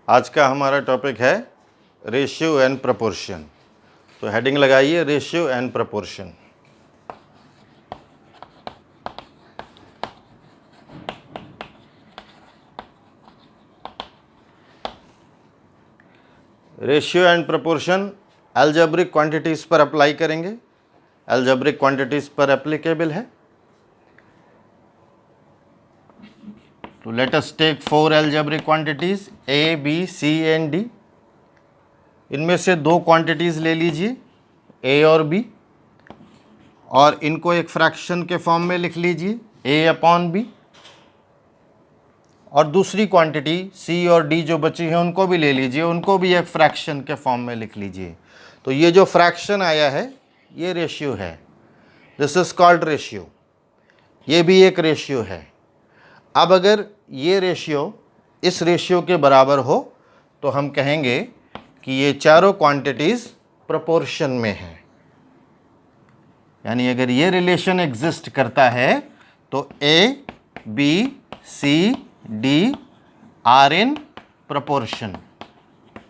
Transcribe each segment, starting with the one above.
आज का हमारा टॉपिक है रेशियो एंड प्रपोर्शन। तो हेडिंग लगाइए ratio and proportion. Ratio and proportion algebraic quantities पर अप्लाई करेंगे, अलजेब्रिक क्वांटिटीज़ पर एप्लीकेबल है। तो let us take 4 algebraic quantities a, B, c and d. इनमें से 2 क्वांटिटीज़ ले लीजिए ए और बी, और इनको एक फ्रैक्शन के फॉर्म में लिख लीजिए ए अपॉन बी। और दूसरी क्वांटिटी सी और डी जो बची है उनको भी ले लीजिए, उनको भी एक फ्रैक्शन के फॉर्म में लिख लीजिए। तो ये जो फ्रैक्शन आया है ये रेशियो है, दिस इज कॉल्ड रेशियो। ये भी एक रेशियो है। अब अगर ये रेशियो इस रेशियो के बराबर हो तो हम कहेंगे कि ये चारों क्वांटिटीज़ प्रोपोर्शन में हैं। यानी अगर ये रिलेशन एग्जिस्ट करता है तो A, B, C, D are in proportion.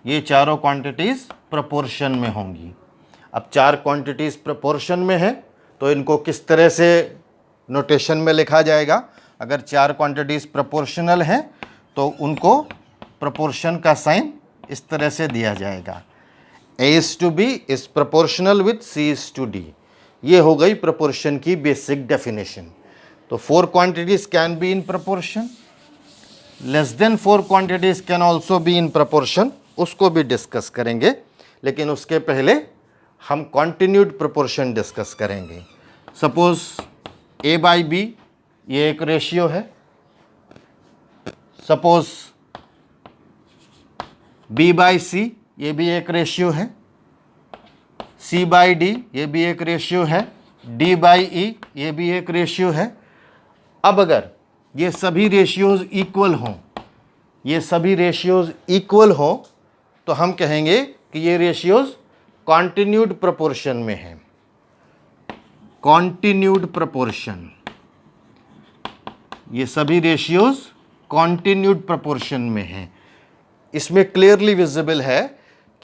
ये चारों क्वांटिटीज़ प्रोपोर्शन में होंगी। अब 4 क्वांटिटीज़ प्रोपोर्शन में है तो इनको किस तरह से नोटेशन में लिखा जाएगा? अगर 4 क्वांटिटीज़ प्रोपोर्शनल हैं तो उनको प्रोपोर्शन का साइन इस तरह से दिया जाएगा, A is to B is proportional with C is to D। ये हो गई प्रोपोर्शन की बेसिक डेफिनेशन। तो 4 quantities can be in proportion, less than 4 quantities can also be in proportion, उसको भी डिस्कस करेंगे। लेकिन उसके पहले हम कॉन्टिन्यूड प्रोपोर्शन डिस्कस करेंगे। सपोज A बाई B ये एक रेशियो है, सपोज B बाई C ये भी एक रेशियो है, C बाई D ये भी एक रेशियो है, D बाई E ये भी एक रेशियो है। अब अगर ये सभी रेशियोज इक्वल हों, ये सभी रेशियोज इक्वल हों तो हम कहेंगे कि ये रेशियोज कॉन्टिन्यूड प्रोपोर्शन में हैं। कॉन्टिन्यूड प्रोपोर्शन, ये सभी रेशियोज कॉन्टिन्यूड प्रोपोर्शन में हैं। इसमें क्लियरली विजिबल है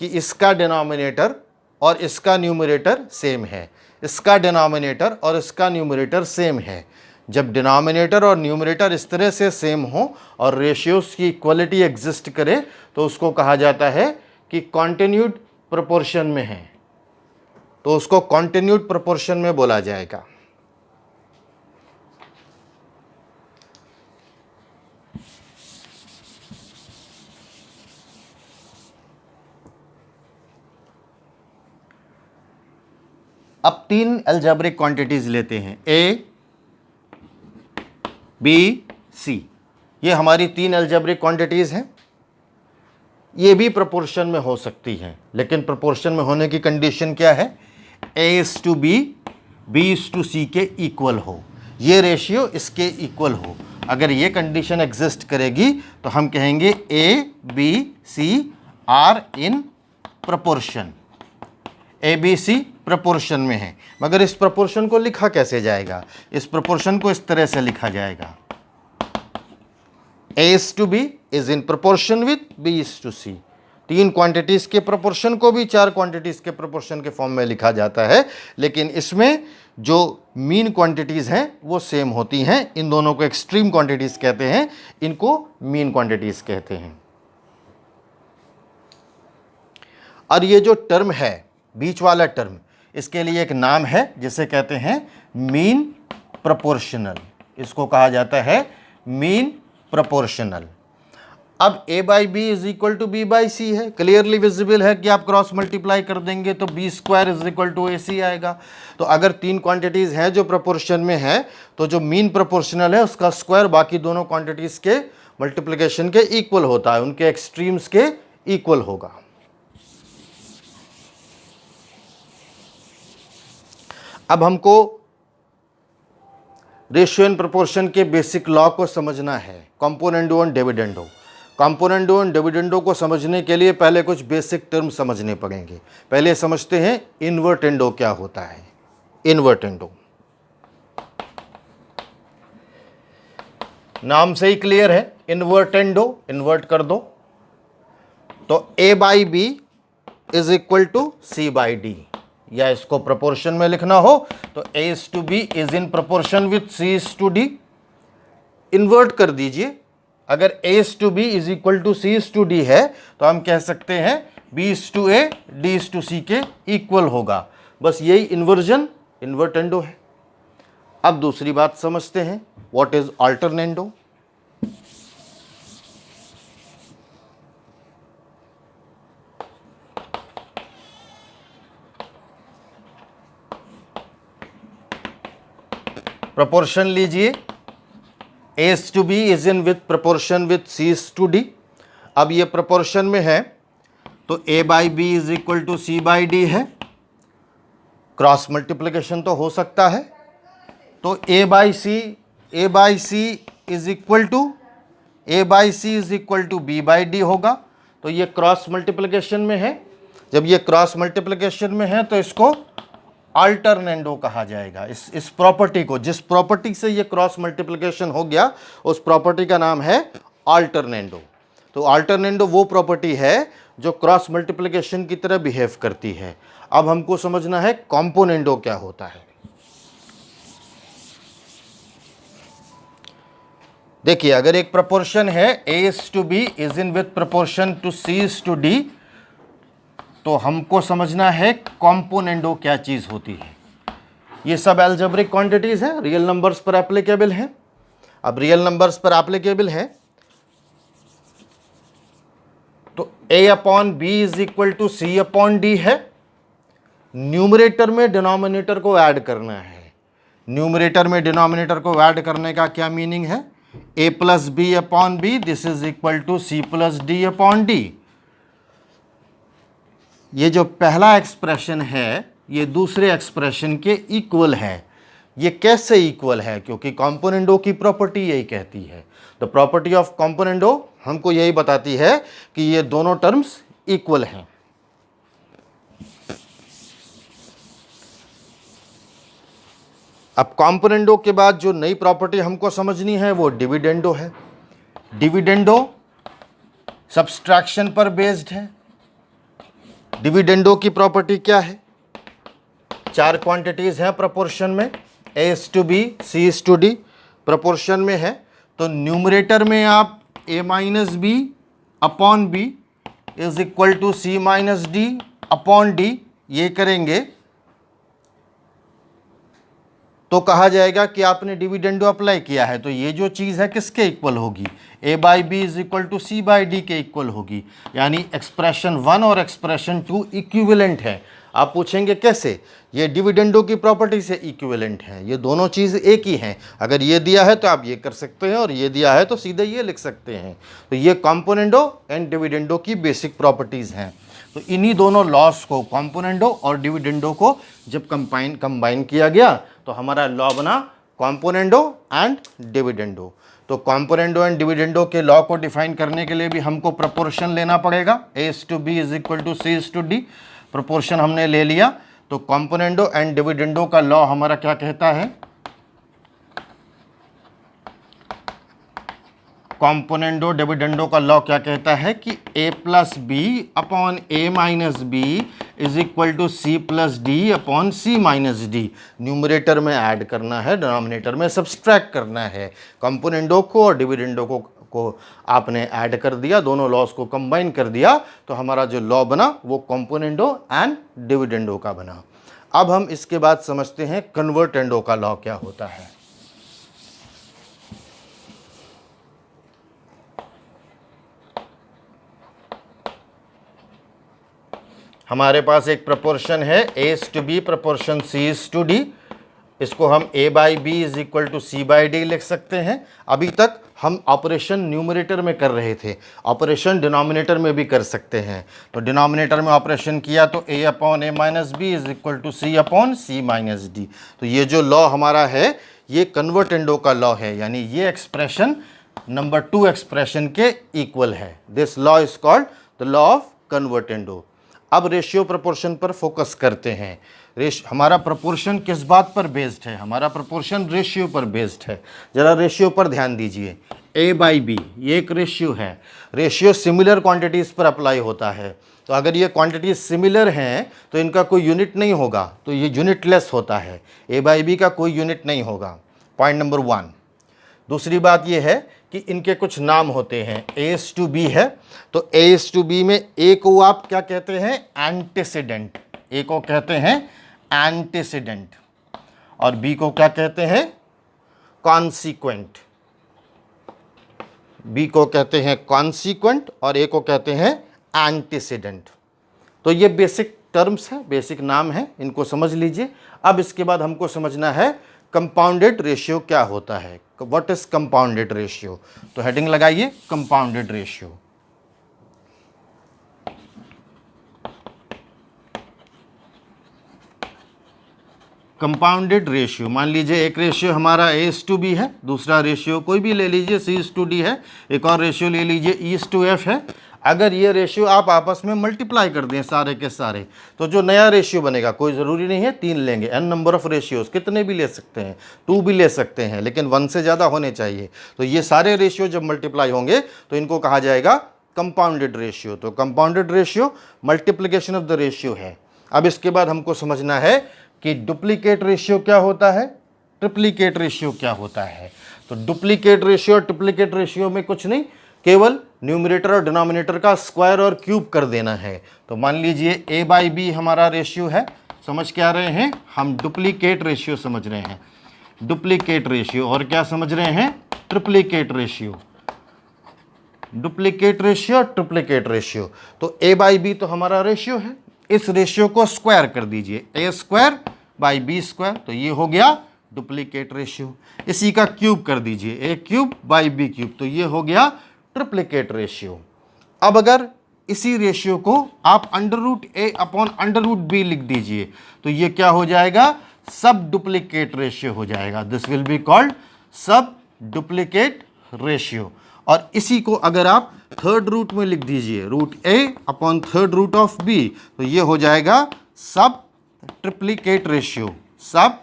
कि इसका डिनोमिनेटर और इसका न्यूमरेटर सेम है, इसका डिनोमिनेटर और इसका न्यूमरेटर सेम है। जब डिनोमिनेटर और न्यूमरेटर इस तरह से सेम हो और रेशियोज की इक्वलिटी एग्जिस्ट करे तो उसको कहा जाता है कि कॉन्टिन्यूड प्रोपोर्शन में है, तो उसको कॉन्टिन्यूड प्रोपोर्शन में बोला जाएगा। अब 3 अलजेब्रिक क्वांटिटीज लेते हैं ए, बी, सी। ये हमारी 3 अलजेब्रिक क्वांटिटीज हैं। ये भी प्रोपोर्शन में हो सकती हैं, लेकिन प्रोपोर्शन में होने की कंडीशन क्या है? A is to B, B is to C के इक्वल हो, ये रेशियो इसके इक्वल हो। अगर ये कंडीशन एग्जिस्ट करेगी तो हम कहेंगे A, B, C are in proportion. A, B, C proportion में है। मगर इस प्रोपोर्शन को लिखा कैसे जाएगा? इस प्रोपोर्शन को इस तरह से लिखा जाएगा, A is to B is in proportion with B is to C। 3 quantities के प्रोपोर्शन को भी 4 क्वांटिटीज के प्रोपोर्शन के फॉर्म में लिखा जाता है, लेकिन इसमें जो मीन क्वांटिटीज हैं वो सेम होती हैं। इन दोनों को एक्सट्रीम क्वांटिटीज कहते हैं, इनको मीन क्वांटिटीज कहते हैं। और ये जो टर्म है बीच वाला टर्म, इसके लिए एक नाम है जिसे कहते हैं मीन प्रोपोर्शनल। इसको कहा जाता है मीन प्रोपोर्शनल। अब a by B is equal to B by C है, क्लियरली विजिबल है कि आप क्रॉस मल्टीप्लाई कर देंगे तो B square is equal to A C आएगा। तो अगर 3 क्वांटिटीज़ हैं जो प्रोपोर्शन में है तो जो मीन प्रोपोर्शनल है उसका स्क्वायर बाकी दोनों क्वांटिटीज़ के मल्टीप्लिकेशन के इक्वल होता है, उनके एक्सट्रीम्स के इक्वल होगा। अब हमको रेशियो एंड प्रोपोर्शन के बेसिक लॉ को समझना है, componendo and dividendo. Componendo and dividendo को समझने के लिए पहले कुछ बेसिक टर्म समझने पड़ेंगे। पहले समझते हैं इन्वर्टेंडो क्या होता है। इन्वर्टेंडो नाम से ही क्लियर है, इन्वर्टेंडो, इन्वर्ट कर दो। तो a by B is equal to c by d, या इसको प्रोपोर्शन में लिखना हो तो a is to b is in proportion with c is to d. Invert कर दीजिए, अगर a is to b is equal to c is to d है तो हम कह सकते हैं b is to a d is to c के इक्वल होगा। बस यही इन्वर्जन इन्वर्टेंडो है। अब दूसरी बात समझते हैं, व्हाट इज अल्टरनेंडो। प्रोपोर्शन लीजिए, a is to b is in with proportion with c is to d। अब ये प्रोपोर्शन में है तो a by B is equal to c by d है, क्रॉस मल्टीप्लिकेशन तो हो सकता है, तो a by c is equal to b by d होगा। तो ये क्रॉस मल्टीप्लिकेशन में है, जब ये क्रॉस मल्टीप्लिकेशन में है तो इसको अल्टरनेंडो कहा जाएगा। इस प्रॉपर्टी को, जिस प्रॉपर्टी से ये क्रॉस मल्टीप्लिकेशन हो गया उस प्रॉपर्टी का नाम है अल्टरनेंडो। तो अल्टरनेंडो वो प्रॉपर्टी है जो क्रॉस मल्टीप्लिकेशन की तरह बिहेव करती है। अब हमको समझना है कॉम्पोनेंडो क्या होता है। देखिए, अगर एक प्रोपोर्शन है a is to b is in with proportion to c is to d, तो हमको समझना है कॉम्पोनेंडो क्या चीज होती है। ये सब अलजेब्रिक क्वांटिटीज हैं, रियल नंबर्स पर एप्लीकेबल हैं। अब रियल नंबर्स पर एप्लीकेबल है तो a upon b is equal to c upon d है। न्यूमरेटर में डिनोमिनेटर को ऐड करना है। न्यूमरेटर में डिनोमिनेटर को ऐड करने का क्या मीनिंग है, a plus b upon b this is equal to c plus d upon d. ये जो पहला एक्सप्रेशन है ये दूसरे एक्सप्रेशन के इक्वल है। ये कैसे इक्वल है, क्योंकि कॉम्पोनेंडो की प्रॉपर्टी यही कहती है। द प्रॉपर्टी ऑफ कॉम्पोनेंडो हमको यही बताती है कि ये दोनों टर्म्स इक्वल हैं। अब कॉम्पोनेंडो के बाद जो नई प्रॉपर्टी हमको समझनी है वो डिविडेंडो है। डिविडेंडो सब्सट्रैक्शन पर बेस्ड है। डिविडेंडो की प्रॉपर्टी क्या है, चार क्वांटिटीज हैं प्रोपोर्शन में, a is to b c is to d proportion में है, तो न्यूमरेटर में आप a minus b upon b is equal to c minus d upon d ये करेंगे तो कहा जाएगा कि आपने डिविडेंडो अप्लाई किया है। तो ये जो चीज़ है किसके इक्वल होगी, a by B is equal to c by d के इक्वल होगी। यानी एक्सप्रेशन 1 और एक्सप्रेशन 2 इक्विवेलेंट है। आप पूछेंगे कैसे, ये डिविडेंडो की प्रॉपर्टी से इक्विवेलेंट है, ये दोनों चीज़ एक ही हैं। अगर ये दिया है तो आप ये कर सकते हैं और ये दिया है तो सीधे ये लिख सकते हैं। तो ये कॉम्पोनेंडो एंड डिविडेंडो की बेसिक प्रॉपर्टीज़ हैं। तो इन्हीं दोनों लॉस को, कॉम्पोनेंडो और डिविडेंडो को जब कंबाइन किया गया तो हमारा लॉ बना कॉम्पोनेंडो एंड डिविडेंडो। तो कॉम्पोनेंडो एंड डिविडेंडो के लॉ को डिफाइन करने के लिए भी हमको प्रोपोर्शन लेना पड़ेगा। a is to b is equal to c is to d proportion हमने ले लिया। तो कॉम्पोनेंडो एंड डिविडेंडो का लॉ हमारा क्या कहता है, कॉम्पोनेंडो डिविडेंडो का लॉ क्या कहता है कि a plus b upon a minus b is equal to c plus d upon c minus d. Numerator में ऐड करना है, डिनोमिनेटर में सब्सट्रैक्ट करना है। कॉम्पोनेंडो को और डिविडेंडो को आपने ऐड कर दिया, दोनों लॉस को कंबाइन कर दिया, तो हमारा जो लॉ बना वो कॉम्पोनेंडो एंड डिविडेंडो का बना। अब हम इसके बाद समझते हैं कन्वर्टेंडो का लॉ क्या होता है। हमारे पास एक प्रोपोर्शन है a is to b proportion c is to d। इसको हम a by B is equal to c by d लिख सकते हैं। अभी तक हम ऑपरेशन न्यूमरेटर में कर रहे थे, ऑपरेशन डिनोमिनेटर में भी कर सकते हैं। तो डिनोमिनेटर में ऑपरेशन किया तो a upon a minus b is equal to c upon c minus d. तो ये जो लॉ हमारा है ये कन्वर्टेंडो का लॉ है, यानी ये एक्सप्रेशन नंबर 2 एक्सप्रेशन के इक्वल है। This law is called the law of convertendo. अब रेशियो प्रोपोर्शन पर फोकस करते हैं। हमारा प्रोपोर्शन किस बात पर बेस्ड है? हमारा प्रोपोर्शन रेशियो पर बेस्ड है। ज़रा रेशियो पर ध्यान दीजिए। A बाई बी ये एक रेशियो है। रेशियो सिमिलर क्वांटिटीज़ पर अप्लाई होता है। तो अगर ये क्वांटिटीज सिमिलर हैं तो इनका कोई यूनिट नहीं होगा, तो ये यूनिटलेस होता है। A बाई बी का कोई यूनिट नहीं होगा। Point number 1। दूसरी बात ये है कि इनके कुछ नाम होते हैं। A/B है, तो A/B में A को आप क्या कहते हैं? एंटीसीडेंट। A को कहते हैं एंटीसीडेंट और B को क्या कहते हैं? कॉन्सिक्वेंट। B को कहते हैं कॉन्सिक्वेंट और A को कहते हैं एंटीसीडेंट। तो ये बेसिक टर्म्स हैं, बेसिक नाम हैं, इनको समझ लीजिए। अब इसके बाद हमको समझना है कंपाउंडेड रेशियो क्या होता है। What is compounded ratio? तो हेडिंग लगाइए कंपाउंडेड रेशियो। कंपाउंडेड रेशियो, मान लीजिए एक रेशियो हमारा A/B है, दूसरा रेशियो कोई भी ले लीजिए C/D है, एक और रेशियो ले लीजिए E/F है। अगर ये रेशियो आप आपस में मल्टीप्लाई कर दें सारे के सारे, तो जो नया रेशियो बनेगा, कोई ज़रूरी नहीं है 3 लेंगे, n नंबर ऑफ रेशियोज़ कितने भी ले सकते हैं, 2 भी ले सकते हैं, लेकिन 1 से ज़्यादा होने चाहिए। तो ये सारे रेशियो जब मल्टीप्लाई होंगे तो इनको कहा जाएगा कंपाउंडेड रेशियो। तो compounded ratio multiplication of the ratio है। अब इसके बाद हमको समझना है कि डुप्लीकेट रेशियो क्या होता है, ट्रिप्लीकेट रेशियो क्या होता है। तो डुप्लीकेट रेशियो और ट्रिप्लीकेट रेशियो में कुछ नहीं, केवल न्यूमरेटर और डिनोमिनेटर का स्क्वायर और क्यूब कर देना है। तो मान लीजिए A बाई बी हमारा रेशियो है, समझ क्या रहे हैं हम? डुप्लीकेट रेशियो समझ रहे हैं, डुप्लीकेट रेशियो। और क्या समझ रहे हैं? Triplicate ratio. डुप्लीकेट रेशियो और ट्रिप्लीकेट रेशियो। तो A बाई बी तो हमारा रेशियो है, इस रेशियो को स्क्वायर कर दीजिए, A² बाई B², तो ये हो गया डुप्लीकेट रेशियो। इसी का क्यूब कर दीजिए, A³ बाई B³, तो ये हो गया ट्रिप्लीकेट रेशियो। अब अगर इसी रेशियो को आप √A अपॉन √B लिख दीजिए, तो ये क्या हो जाएगा? सब डुप्लीकेट रेशियो हो जाएगा। दिस विल बी कॉल्ड सब डुप्लीकेट रेशियो। और इसी को अगर आप थर्ड रूट में लिख दीजिए, √A upon third root of B, तो ये हो जाएगा सब ट्रिप्लीकेट रेशियो, सब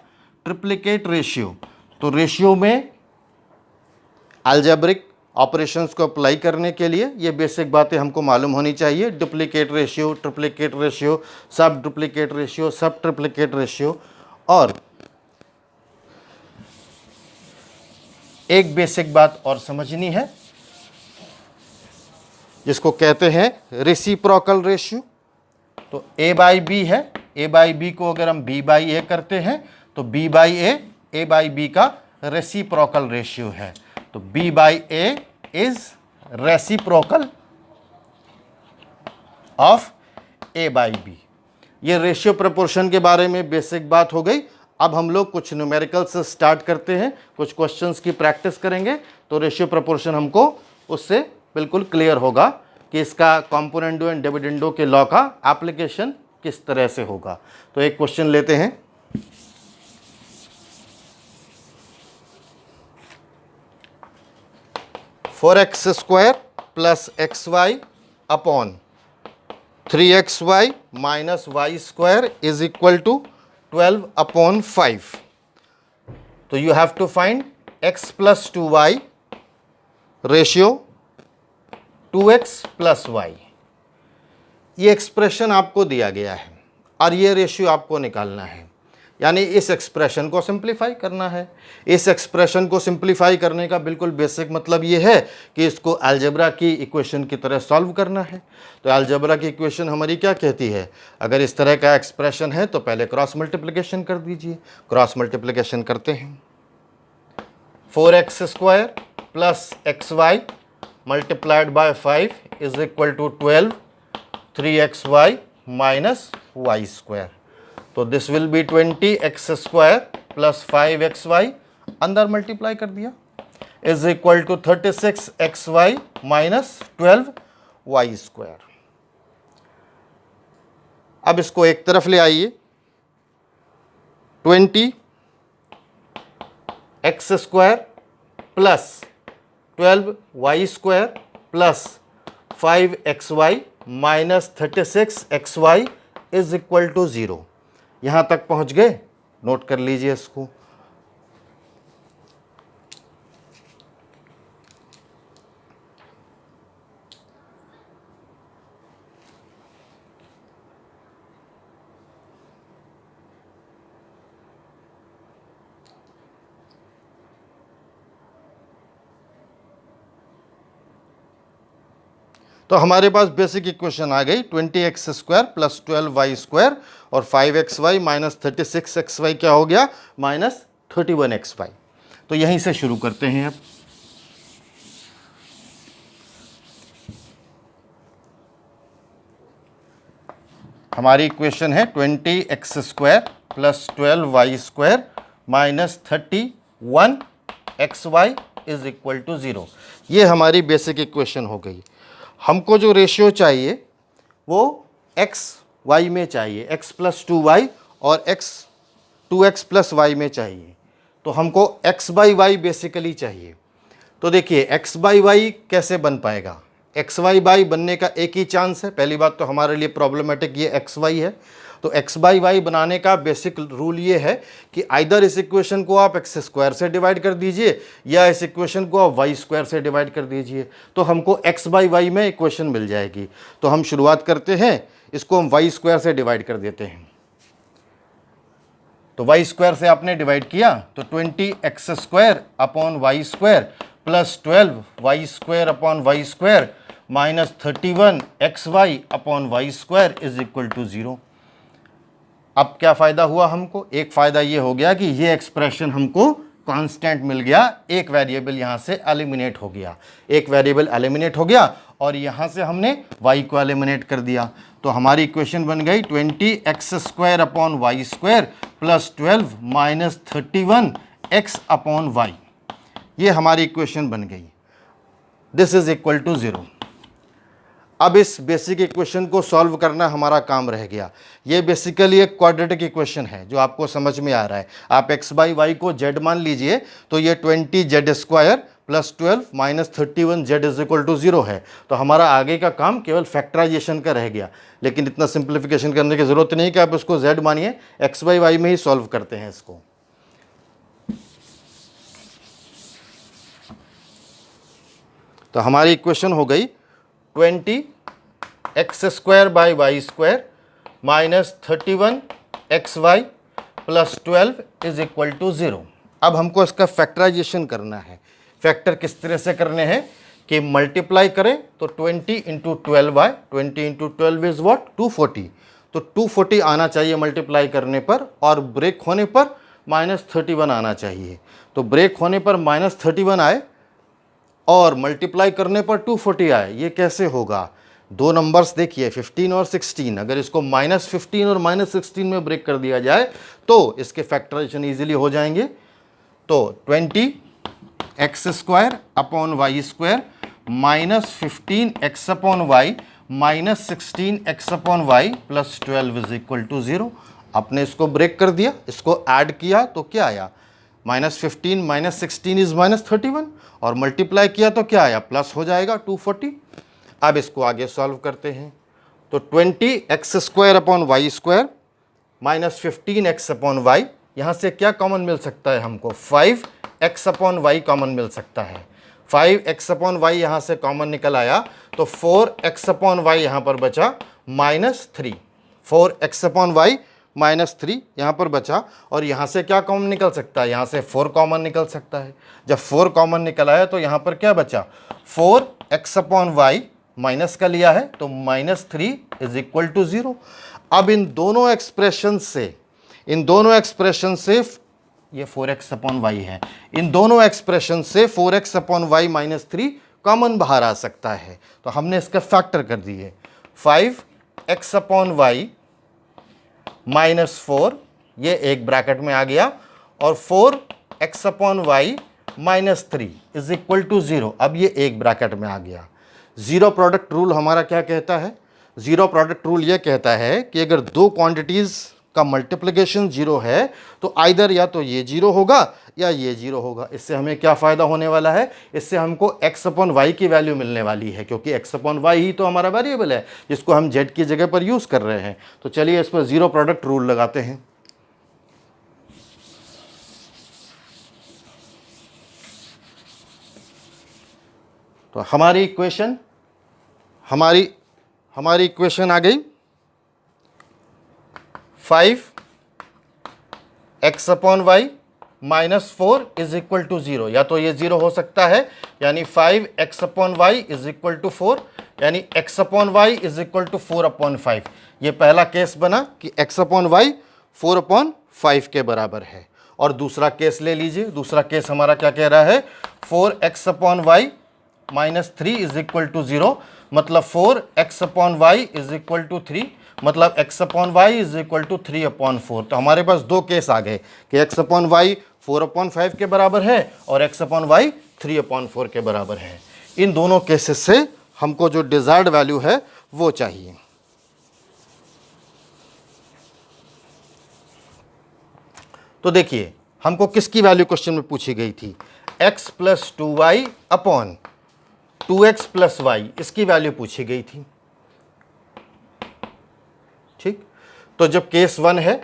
ट्रिप्लीकेट रेशियो। तो रेशियो में अलजेब्रिक ऑपरेशंस को अप्लाई करने के लिए ये बेसिक बातें हमको मालूम होनी चाहिए। डुप्लीकेट रेशियो, ट्रिप्लीकेट रेशियो, सब duplicate ratio, subtriplicate ratio. और एक बेसिक बात और समझनी है जिसको कहते हैं रेसिप्रोकल रेशियो। तो A बाई बी है, A बाई बी को अगर हम B बाई A करते हैं तो B by A by b का रेसिप्रोकल रेशियो है। तो B by A is reciprocal of A by b. ये रेशियो प्रोपोर्शन के बारे में बेसिक बात हो गई। अब हम लोग कुछ न्यूमेरिकल से स्टार्ट करते हैं, कुछ क्वेश्चंस की प्रैक्टिस करेंगे, तो रेशियो प्रोपोर्शन हमको उससे बिल्कुल क्लियर होगा कि इसका कॉम्पोनेंडो एंड डिविडेंडो के लॉ का एप्लीकेशन किस तरह से होगा। तो एक क्वेश्चन लेते हैं। Four x square plus XY upon 3XY minus Y² is equal to 12 upon 5। तो you have to find x plus 2y ratio 2x plus y। ये एक्सप्रेशन आपको दिया गया है और ये रेशियो आपको निकालना है, यानी इस एक्सप्रेशन को सिंप्लीफाई करना है। इस एक्सप्रेशन को सिंप्लीफाई करने का बिल्कुल बेसिक मतलब ये है कि इसको अलजेब्रा की इक्वेशन की तरह सॉल्व करना है। तो अलजेब्रा की इक्वेशन हमारी क्या कहती है? अगर इस तरह का एक्सप्रेशन है तो पहले क्रॉस मल्टीप्लिकेशन कर दीजिए। क्रॉस मल्टीप्लिकेशन करते हैं। 4x² plus XY multiplied by 5 is equal to 12 3XY minus Y²। तो this will be 20x² plus 5XY, अंदर मल्टीप्लाई कर दिया, is equal to 36XY minus 12Y²। अब इसको एक तरफ ले आइए। 20x² plus 12y² plus 5xy minus 36xy is equal to 0। यहां तक पहुंच गए? नोट कर लीजिए इसको। तो हमारे पास बेसिक इक्वेशन आ गई 20x² प्लस 12y² और 5xy माइनस 36xy क्या हो गया? Minus 31xy। तो यहीं से शुरू करते हैं अब। हमारी इक्वेशन है 20x² plus 12y² minus 31xy is equal to 0। ये हमारी बेसिक इक्वेशन हो गई। हमको जो रेशियो चाहिए वो x y में चाहिए, x प्लस 2y और 2x प्लस y में चाहिए। तो हमको x बाई वाई बेसिकली चाहिए। तो देखिए x बाई वाई कैसे बन पाएगा? एक्स वाई बाई बनने का एक ही चांस है। पहली बात तो हमारे लिए प्रॉब्लमेटिक ये एक्स वाई है। तो एक्स बाई वाई बनाने का बेसिक रूल ये है कि आइदर इस इक्वेशन को आप एक्स स्क्वायर से डिवाइड कर दीजिए या इस इक्वेशन को आप वाई स्क्वायर से डिवाइड कर दीजिए, तो हमको एक्स बाई वाई में इक्वेशन मिल जाएगी। तो हम शुरुआत करते हैं, इसको हम वाई स्क्वायर से डिवाइड कर देते हैं। तो वाई स्क्वायर से आपने डिवाइड किया तो 20x² upon y square plus 12y² upon y square minus 31xy upon y square is equal to 0। अब क्या फ़ायदा हुआ हमको? एक फ़ायदा ये हो गया कि ये एक्सप्रेशन हमको कांस्टेंट मिल गया, एक वेरिएबल यहाँ से एलिमिनेट हो गया, एक वेरिएबल एलिमिनेट हो गया और यहाँ से हमने y को एलिमिनेट कर दिया। तो हमारी इक्वेशन बन गई 20x² upon y square plus 12 minus 31x upon y. ये हमारी इक्वेशन बन गई। This is equal to 0। अब इस बेसिक इक्वेशन को सॉल्व करना हमारा काम रह गया। ये बेसिकली एक क्वाड्रेटिक इक्वेशन है जो आपको समझ में आ रहा है। आप x बाई वाई को z मान लीजिए तो ये 20z² plus 12 minus 31z is equal to 0 है। तो हमारा आगे का काम केवल फैक्टराइजेशन का रह गया, लेकिन इतना सिंप्लीफिकेशन करने की ज़रूरत नहीं कि आप इसको z मानिए, x बाई वाई में ही सॉल्व करते हैं इसको। तो हमारी इक्वेशन हो गई 20x² by y square minus 31xy plus 12 is equal to 0। अब हमको इसका फैक्टराइजेशन करना है। फैक्टर किस तरह से करने हैं कि मल्टीप्लाई करें तो 20 into 12y, 20 into 12 is what? 240। तो 240 आना चाहिए मल्टीप्लाई करने पर, और ब्रेक होने पर माइनस 31 आना चाहिए। तो ब्रेक होने पर माइनस 31 आए और मल्टीप्लाई करने पर 240 आए। ये कैसे होगा? दो नंबर्स देखिए 15 और 16, अगर इसको माइनस 15 और माइनस 16 में ब्रेक कर दिया जाए तो इसके फैक्टराइजेशन इजीली हो जाएंगे। तो 20x² upon y square minus 15x upon y minus 16x upon y plus 12 is equal to 0। आपने इसको ब्रेक कर दिया, इसको ऐड किया तो क्या आया? माइनस 15 माइनस 16 इज माइनस 31, और मल्टीप्लाई किया तो क्या आया? प्लस हो जाएगा 240। अब इसको आगे सॉल्व करते हैं। तो 20x² upon y square minus 15x upon y, यहाँ से क्या कॉमन मिल सकता है हमको? 5x अपॉन वाई कॉमन मिल सकता है। 5x अपॉन वाई यहाँ से कॉमन निकल आया तो 4x अपॉन वाई यहाँ पर बचा minus 3। 4x upon y minus 3 यहाँ पर बचा, और यहाँ से क्या कॉमन निकल सकता है? यहाँ से 4 कॉमन निकल सकता है। जब 4 कॉमन निकल आया तो यहाँ पर क्या बचा? 4x अपॉन वाई माइनस का लिया है तो माइनस 3 इज इक्वल टू 0। अब इन दोनों एक्सप्रेशन से ये 4x अपॉन वाई है, इन दोनों एक्सप्रेशन से 4x upon y minus 3 common बाहर आ सकता है। तो हमने इसका फैक्टर कर दिए। 5x अपॉन वाई माइनस 4, ये एक ब्रैकेट में आ गया, और 4x upon y minus 3 is equal to 0। अब ये एक ब्रैकेट में आ गया। ज़ीरो प्रोडक्ट रूल हमारा क्या कहता है? ज़ीरो प्रोडक्ट रूल ये कहता है कि अगर दो क्वांटिटीज़ का मल्टीप्लिकेशन 0 है तो आइदर या तो ये 0 होगा या ये 0 होगा। इससे हमें क्या फ़ायदा होने वाला है, इससे हमको x अपॉन वाई की वैल्यू मिलने वाली है, क्योंकि x अपॉन वाई ही तो हमारा वेरिएबल है जिसको हम z की जगह पर यूज़ कर रहे हैं। तो चलिए इस पर ज़ीरो प्रोडक्ट रूल लगाते हैं। तो हमारी इक्वेशन आ गई 5x upon y minus 4 is equal to 0, या तो ये 0 हो सकता है, यानी 5x upon y is equal to 4, यानी x upon y is equal to 4 upon 5। ये पहला केस बना कि x अपॉन वाई 4 अपॉन 5 के बराबर है। और दूसरा केस ले लीजिए, दूसरा केस हमारा क्या कह रहा है, 4x upon y minus 3 is equal to 0, मतलब 4x upon y is equal to 3, मतलब x upon y is equal to 3 upon 4। तो हमारे पास दो केस आ गए कि x अपॉन वाई 4 अपॉन 5 के बराबर है और x अपॉन वाई 3 अपॉन 4 के बराबर है। इन दोनों केसेस से हमको जो डिजायर्ड वैल्यू है वो चाहिए। तो देखिए हमको किसकी वैल्यू क्वेश्चन में पूछी गई थी, x plus 2y upon 2x plus y, इसकी वैल्यू पूछी गई थी। ठीक, तो जब केस 1 है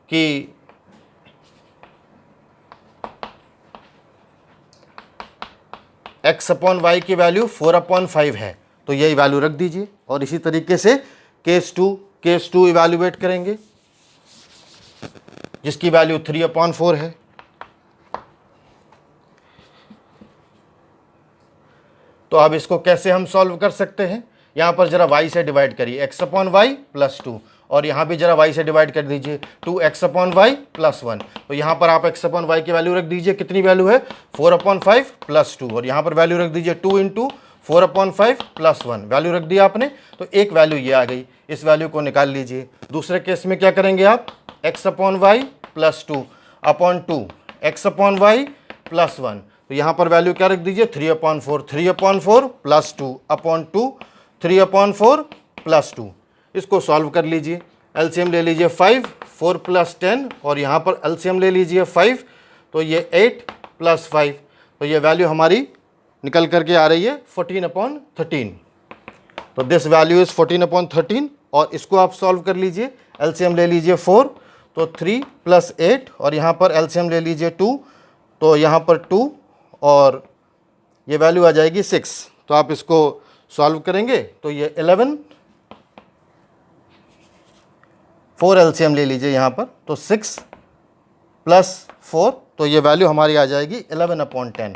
कि x अपॉन वाई की वैल्यू 4 अपॉन 5 है तो यही वैल्यू रख दीजिए, और इसी तरीके से केस 2 इवैल्यूएट करेंगे जिसकी वैल्यू 3 अपॉन 4 है। तो अब इसको कैसे हम सॉल्व कर सकते हैं, यहां पर जरा y से डिवाइड करिए, x अपॉन वाई प्लस 2, और यहाँ भी जरा y से डिवाइड कर दीजिए 2x अपॉन वाई प्लस 1। तो यहाँ पर आप x अपॉन वाई की वैल्यू रख दीजिए, कितनी वैल्यू है 4 अपॉन 5 प्लस 2, और यहाँ पर वैल्यू रख दीजिए 2 इंटू 4 अपॉन 5 प्लस 1, वैल्यू रख दिया आपने। तो एक वैल्यू ये आ गई, इस वैल्यू को निकाल लीजिए। दूसरे केस में क्या करेंगे आप, x upon y plus 2 upon 2 x upon y plus 1, तो यहाँ पर वैल्यू क्या रख दीजिए 3 upon 4 plus 2 upon 2 3 upon 4 plus 2। इसको सॉल्व कर लीजिए, एलसीएम ले लीजिए 5, 4 प्लस 10, और यहाँ पर एलसीएम ले लीजिए 5, तो ये 8 प्लस 5, तो ये वैल्यू हमारी निकल करके आ रही है 14 अपॉन 13। तो दिस वैल्यू इज़ 14 अपॉन 13, और इसको आप सॉल्व कर लीजिए, एलसीएम ले लीजिए 4, तो 3 प्लस 8, और यहाँ पर एलसीएम ले लीजिए 2, तो यहाँ पर 2, और ये वैल्यू आ जाएगी 6। तो आप इसको सॉल्व करेंगे तो ये 11, 4 एलसीएम ले लीजिए यहाँ पर, तो 6 प्लस 4, तो ये वैल्यू हमारी आ जाएगी 11 अपॉन 10।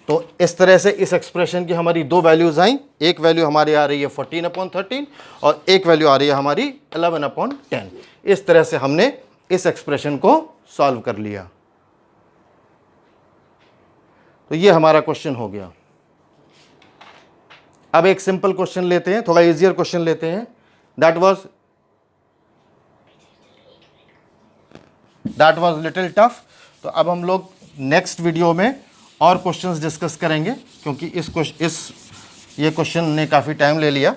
तो इस तरह से इस एक्सप्रेशन की हमारी दो वैल्यूज आई, एक वैल्यू हमारी आ रही है 14 अपॉन 13 और एक वैल्यू आ रही है हमारी 11 अपॉन 10। इस तरह से हमने इस एक्सप्रेशन को सॉल्व कर लिया। तो ये हमारा क्वेश्चन हो गया। अब एक सिंपल क्वेश्चन लेते हैं, थोड़ा इजियर क्वेश्चन लेते हैं। That was little tough. तो अब हम लोग नेक्स्ट वीडियो में और क्वेश्चंस डिस्कस करेंगे, क्योंकि ये क्वेश्चन ने काफ़ी टाइम ले लिया।